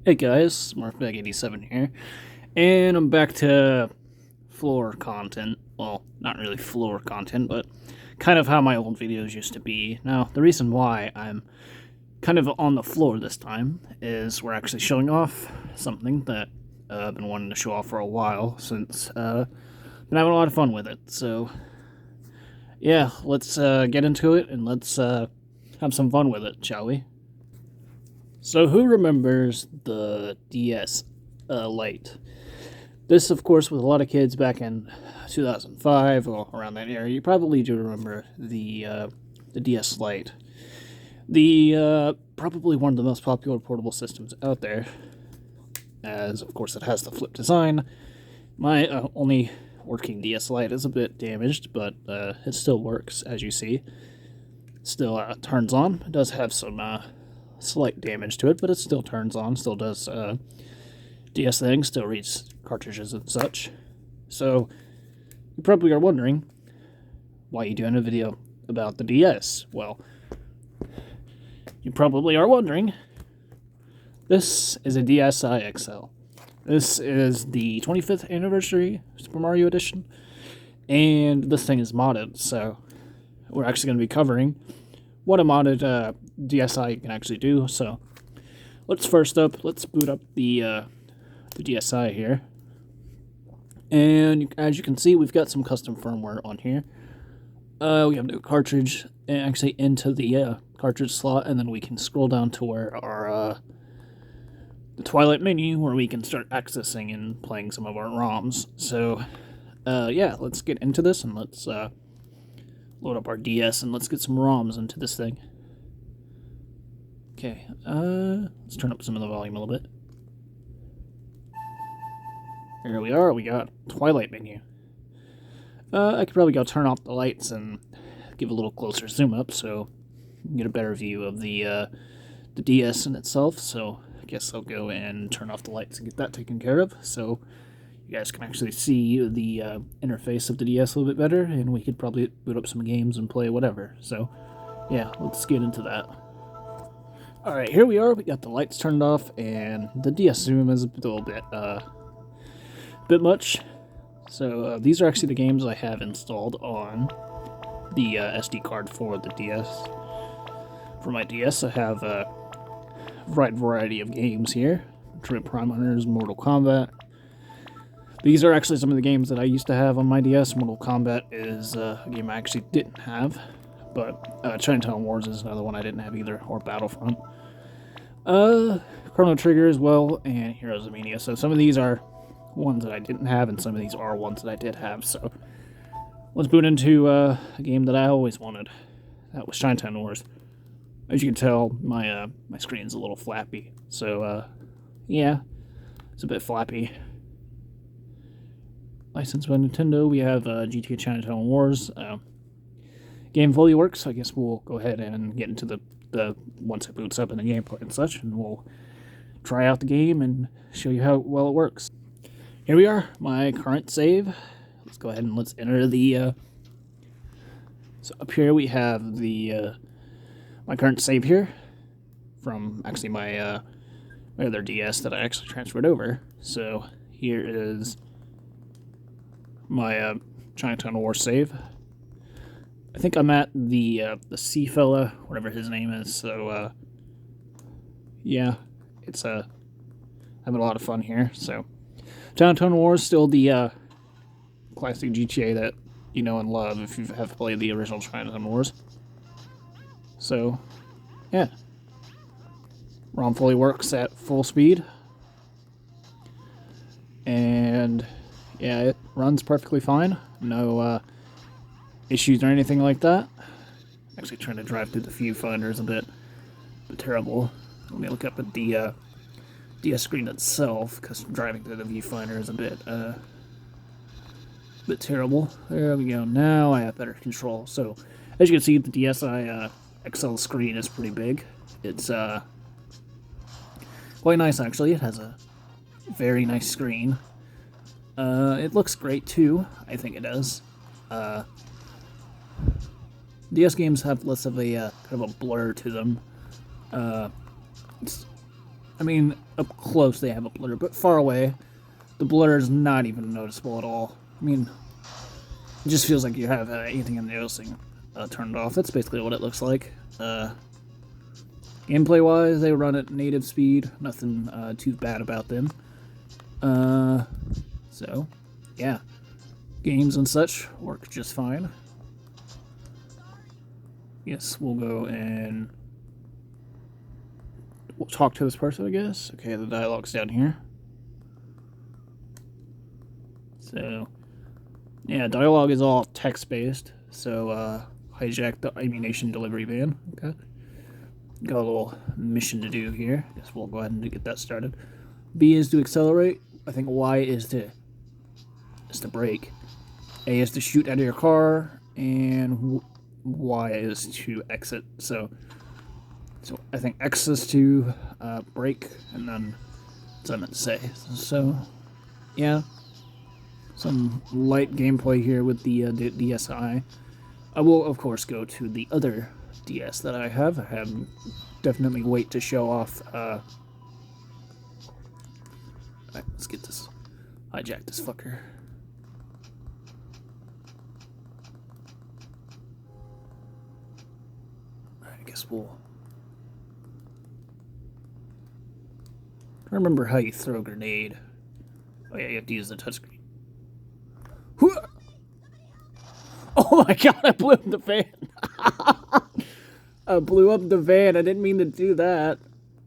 Hey guys, SmartBag87 here, and I'm back to floor content. Well, not really floor content, but kind of how my old videos used to be. Now, the reason why I'm kind of on the floor this time is we're actually showing off something that I've been wanting to show off for a while since been having a lot of fun with it. So, yeah, let's get into it and let's have some fun with it, shall we? So, who remembers the DS Lite? This, of course, with a lot of kids back in 2005 or around that era, you probably do remember the DS Lite. The probably one of the most popular portable systems out there, as of course it has the flip design. My only working DS Lite is a bit damaged, but it still works, as you see. Still turns on. It does have some slight damage to it, but it still turns on. Still does DS things. Still reads cartridges and such. So you probably are wondering why you doing a video about the DS. Well, you probably are wondering. This is a DSi XL. This is the 25th anniversary Super Mario Edition, and this thing is modded. So we're actually going to be covering what a modded DSi can actually do. So let's boot up the DSi here. And as you can see, we've got some custom firmware on here. We have no cartridge actually into the cartridge slot, and then we can scroll down to where our the Twilight menu, where we can start accessing and playing some of our ROMs. So, yeah, let's get into this and let's load up our DS and let's get some ROMs into this thing. Okay, let's turn up some of the volume a little bit. Here we are, we got Twilight menu. I could probably go turn off the lights and give a little closer zoom up so you can get a better view of the DS in itself. So I guess I'll go and turn off the lights and get that taken care of so you guys can actually see the interface of the DS a little bit better, and we could probably boot up some games and play whatever. So yeah, let's get into that. Alright, here we are. We got the lights turned off, and the DS zoom is a little bit much. So these are actually the games I have installed on the SD card for the DS. For my DS, I have a wide variety of games here. Trip Prime Hunters, Mortal Kombat. These are actually some of the games that I used to have on my DS. Mortal Kombat is a game I actually didn't have, but Chinatown Wars is another one I didn't have either, or Battlefront. Chrono Trigger as well, and Heroes of Mania. So some of these are ones that I didn't have, and some of these are ones that I did have. So let's boot into a game that I always wanted. That was Chinatown Wars. As you can tell, my screen's a little flappy. So yeah, it's a bit flappy. Licensed by Nintendo, we have GTA Chinatown Wars. Game fully works, so I guess we'll go ahead and get into the once it boots up in the gameplay and such, and we'll try out the game and show you how well it works. Here we are, my current save. Let's go ahead and let's enter the. So up here we have the my current save here from actually my my other DS that I actually transferred over. So here is my Chinatown War save. I think I'm at the sea fella, whatever his name is. So yeah, it's having a lot of fun here. So Chinatown War is still the classic GTA that you know and love if you have played the original Chinatown Wars. So yeah, ROM fully works at full speed, and yeah, it runs perfectly fine. No issues or anything like that. Actually trying to drive through the viewfinder is a bit terrible. Let me look up at the DS screen itself, because driving through the viewfinder is a bit terrible. There we go. Now I have better control. So as you can see, the DSi XL screen is pretty big. It's quite nice actually. It has a very nice screen. It looks great too. I think it does. DS games have less of a kind of a blur to them. It's I mean, up close they have a blur, but far away, the blur is not even noticeable at all. I mean, it just feels like you have anything in the noticing turned off. That's basically what it looks like. Gameplay-wise, they run at native speed. Nothing too bad about them. So, yeah. Games and such work just fine. Yes, we'll go and we'll talk to this person, I guess. Okay, the dialogue's down here. So, yeah, dialogue is all text-based. So, hijack the ammunition delivery van. Okay. Got a little mission to do here. Guess we'll go ahead and get that started. B is to accelerate. I think Y is to brake. A is to shoot out of your car, and Y is to exit. So I think X is to brake, and then that's what I meant to say. So yeah, some light gameplay here with the DSi. I will of course go to the other DS that I have. I have definitely wait to show off. Alright, let's get this. Hijack this fucker. Alright, I guess we'll. I remember how you throw a grenade. Oh yeah, you have to use the touchscreen. Oh my god, I blew up the van. I blew up the van. I didn't mean to do that.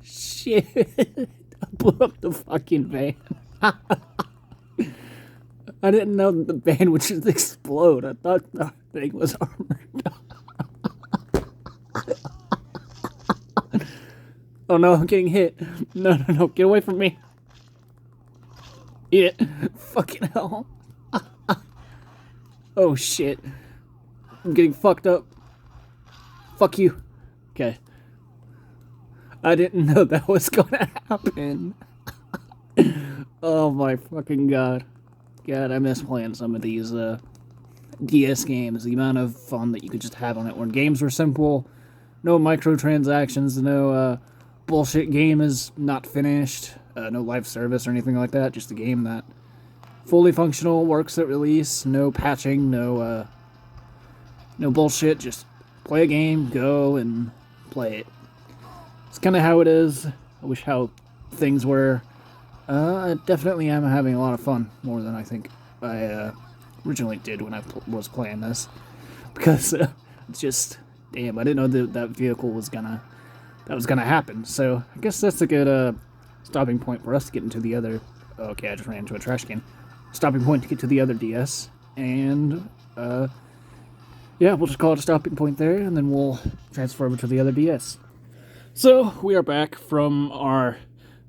Shit. I blew up the fucking van. I didn't know that the van would just explode. I thought the thing was armored. Oh no, I'm getting hit. No, get away from me. Eat it. Fucking hell. Oh shit. I'm getting fucked up. Fuck you. Okay. I didn't know that was gonna happen. Oh my fucking god. God, I miss playing some of these DS games. The amount of fun that you could just have on it when games were simple. No microtransactions, no bullshit game is not finished. No live service or anything like that. Just a game that fully functional, works at release, no patching, no bullshit, just play a game, go and play it. It's kind of how it is. I wish how things were. I definitely am having a lot of fun, more than I think I originally did when I was playing this. Because it's just, damn, I didn't know that vehicle was gonna happen. So I guess that's a good stopping point for us to get into the other. Okay, I just ran into a trash can. Stopping point to get to the other DS, and yeah, we'll just call it a stopping point there, and then we'll transfer over to the other DS. So we are back from our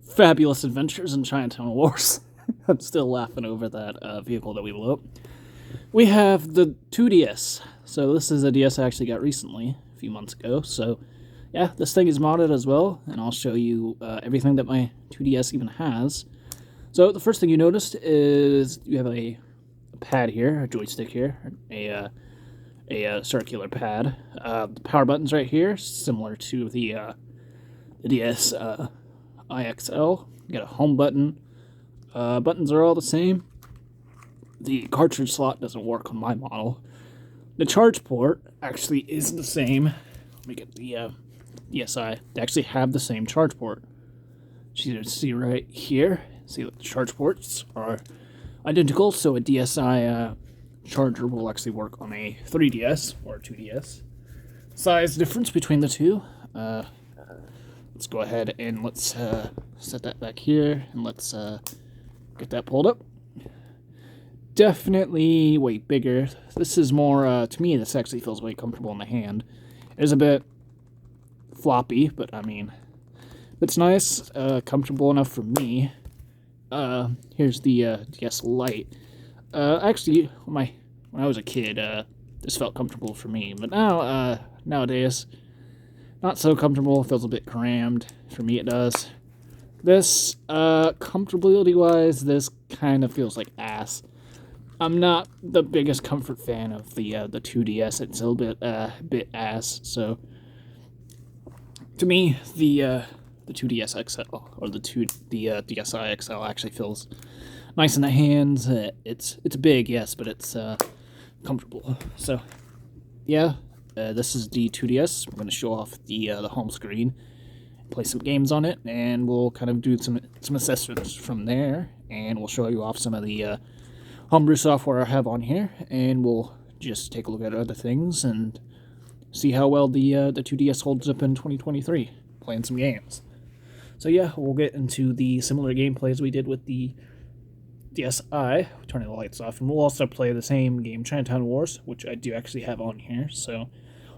fabulous adventures in Chinatown Wars. I'm still laughing over that vehicle that we blew up. We have the 2DS. So this is a DS I actually got recently, a few months ago. So yeah, this thing is modded as well, and I'll show you everything that my 2DS even has. So the first thing you noticed is you have a pad here, a joystick here, a circular pad. The power button's right here, similar to the DS IXL. You got a home button. Buttons are all the same. The cartridge slot doesn't work on my model. The charge port actually is the same. Let me get the DSi. They actually have the same charge port. You can see right here. See that the charge ports are identical, so a DSi charger will actually work on a 3DS or 2DS. Size difference between the two. Let's go ahead and let's set that back here, and let's get that pulled up. Definitely way bigger. This is more, to me, this actually feels way comfortable in the hand. It is a bit floppy, but I mean, it's nice, comfortable enough for me. Here's the DS Lite. Actually, when I was a kid, this felt comfortable for me, but now, nowadays, not so comfortable. It feels a bit crammed. For me, it does. This, comfortability-wise, this kind of feels like ass. I'm not the biggest comfort fan of the 2DS. It's a little bit ass. So, to me, the 2DS XL, or the DSi XL actually feels nice in the hands. It's big, yes, but it's comfortable. So yeah, this is the 2DS. We're going to show off the home screen, play some games on it, and we'll kind of do some assessments from there, and we'll show you off some of the homebrew software I have on here, and we'll just take a look at other things and see how well the 2DS holds up in 2023, playing some games. So yeah, we'll get into the similar gameplays we did with the DSi, turning the lights off, and we'll also play the same game, Chinatown Wars, which I do actually have on here. So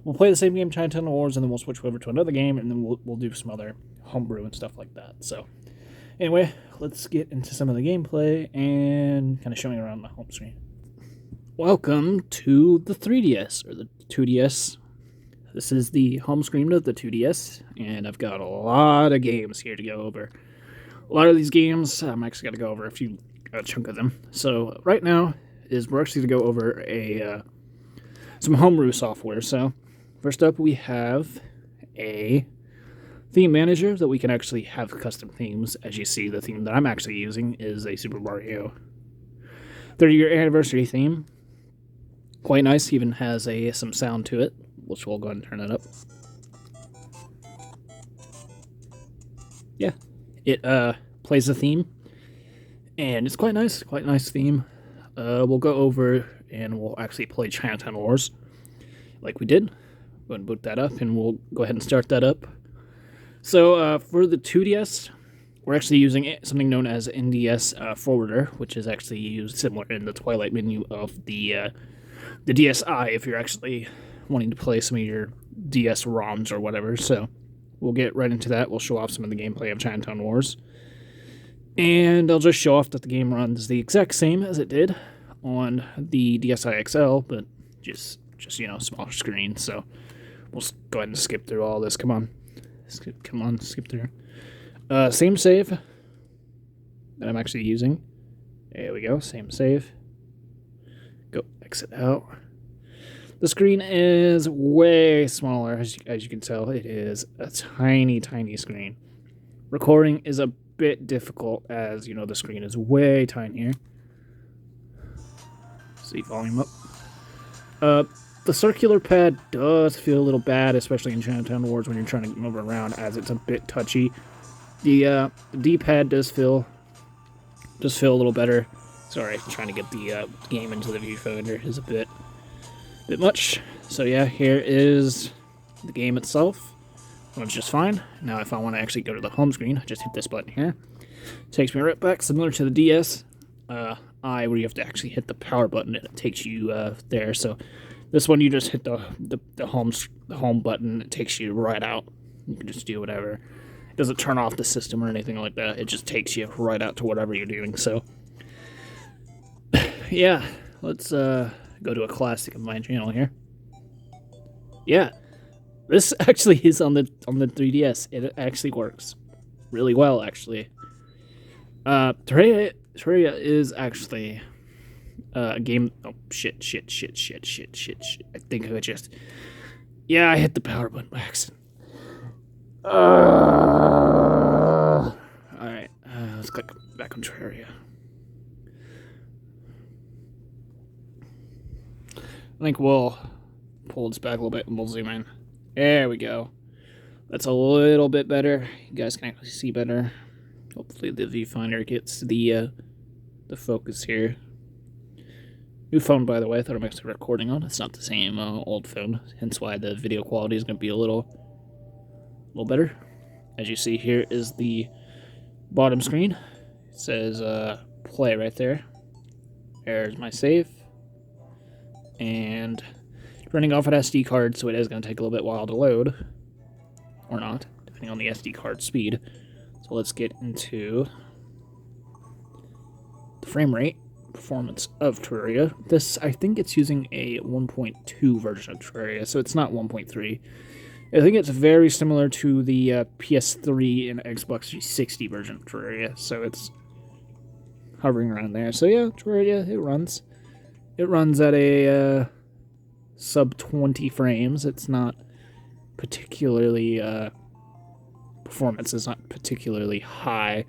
we'll play the same game, Chinatown Wars, and then we'll switch over to another game, and then we'll do some other homebrew and stuff like that. So anyway, let's get into some of the gameplay and kind of showing around the home screen. Welcome to the 3DS, or the 2DS. This is the home screen of the 2DS, and I've got a lot of games here to go over. A lot of these games, I'm actually going to go over a chunk of them. So right now we're actually going to go over some homebrew software. So first up, we have a theme manager that we can actually have custom themes. As you see, the theme that I'm actually using is a Super Mario 30-year anniversary theme. Quite nice, even has some sound to it, which we'll go ahead and turn that up. Yeah, it plays the theme, and it's quite nice theme. We'll go over and we'll actually play Chinatown Wars, like we did. Go ahead and boot that up, and we'll go ahead and start that up. So for the 2DS, we're actually using something known as NDS Forwarder, which is actually used similar in the Twilight menu of the DSi if you're actually wanting to play some of your DS ROMs or whatever. So we'll get right into that. We'll show off some of the gameplay of Chinatown Wars. And I'll just show off that the game runs the exact same as it did on the DSi XL, but just smaller screen. So we'll go ahead and skip through all this. Come on, skip through. Same save that I'm actually using. There we go, same save. Go exit out. The screen is way smaller, as you can tell. It is a tiny screen. Recording is a bit difficult, as you know, the screen is way tinier. See volume up. The circular pad does feel a little bad, especially in Chinatown Wars when you're trying to move around, as it's a bit touchy. The D-pad does feel a little better. Sorry, trying to get the game into the viewfinder is a bit much. So yeah, here is the game itself. Runs just fine. Now if I want to actually go to the home screen, I just hit this button here. Takes me right back, similar to the DS where you have to actually hit the power button and it takes you there. So this one, you just hit the home button, it takes you right out. You can just do whatever. It doesn't turn off the system or anything like that. It just takes you right out to whatever you're doing. So yeah, let's go to a classic of my channel here. Yeah, this actually is on the 3DS. It actually works really well, actually. Terraria is actually a game. Oh shit! I think I just. Yeah, I hit the power button by accident. All right, let's click back on Terraria. I think we'll pull this back a little bit and we'll zoom in. There we go. That's a little bit better. You guys can actually see better. Hopefully the viewfinder gets the focus here. New phone, by the way. I thought I'm actually recording on. It's not the same old phone, hence why the video quality is going to be a little better. As you see, here is the bottom screen. It says play right there. There's my save. And running off an SD card, so it is going to take a little bit while to load. Or not, depending on the SD card speed. So let's get into the frame rate performance of Terraria. This, I think it's using a 1.2 version of Terraria, so it's not 1.3. I think it's very similar to the PS3 and Xbox 360 version of Terraria, so it's hovering around there. So yeah, Terraria, it runs. It runs at a sub 20 frames. It's not particularly performance is not particularly high.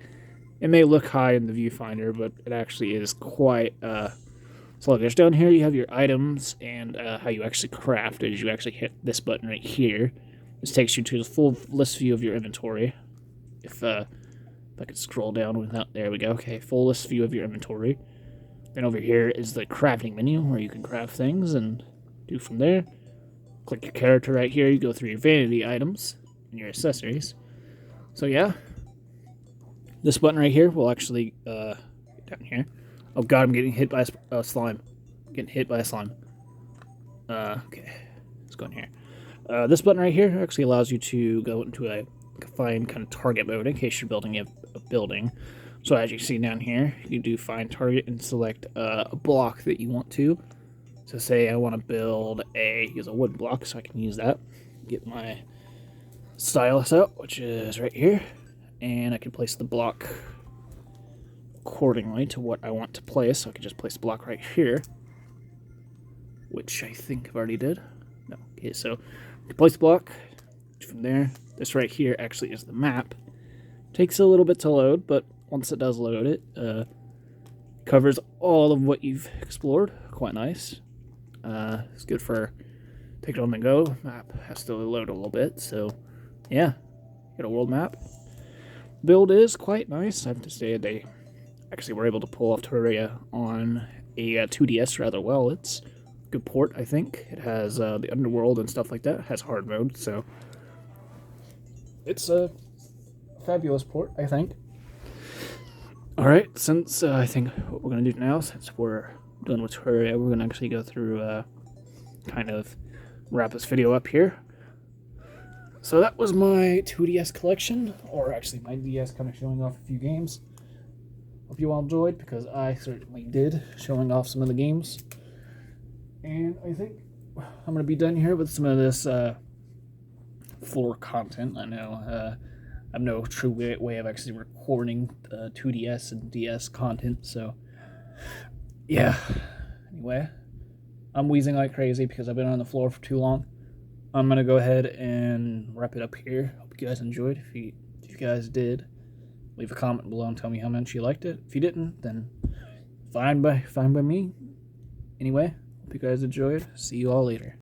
It may look high in the viewfinder, but it actually is quite sluggish. Down here you have your items and how you actually craft it. Is you actually hit this button right here. This takes you to the full list view of your inventory. If I could scroll down without, there we go. Okay, full list view of your inventory. Then over here is the crafting menu where you can craft things and do from there. Click your character right here. You go through your vanity items and your accessories. So yeah, this button right here will actually down here. Oh god, I'm getting hit by a slime. Getting hit by a slime. Okay, let's go in here. This button right here actually allows you to go into a find kind of target mode in case you're building a building. So as you see down here, you do find target and select a block that you want to. So say I want to use a wood block, so I can use that. Get my stylus out, which is right here, and I can place the block accordingly to what I want to place. So I can just place the block right here, which I think I've already did. No, okay, so you can place the block. From there, this right here actually is the map. Takes a little bit to load, but once it does load, it covers all of what you've explored. Quite nice. It's good for take it on the go. Map has to load a little bit, so yeah, get a world map. Build is quite nice. I have to say they actually were able to pull off Terraria on a 2DS rather well. It's a good port, I think. It has the underworld and stuff like that. It has hard mode, so it's a fabulous port, I think. Alright, since I think what we're going to do now, since we're done with Terraria, we're going to actually go through, kind of wrap this video up here. So that was my 2DS collection, or actually my DS, kind of showing off a few games. Hope you all enjoyed, because I certainly did, showing off some of the games. And I think I'm going to be done here with some of this floor content. I know I have no true way of actually recording 2DS and DS content, so yeah. Anyway, I'm wheezing like crazy because I've been on the floor for too long. I'm gonna go ahead and wrap it up here. Hope you guys enjoyed. If you guys did, leave a comment below and tell me how much you liked it. If you didn't, then fine by me. Anyway, hope you guys enjoyed. See you all later.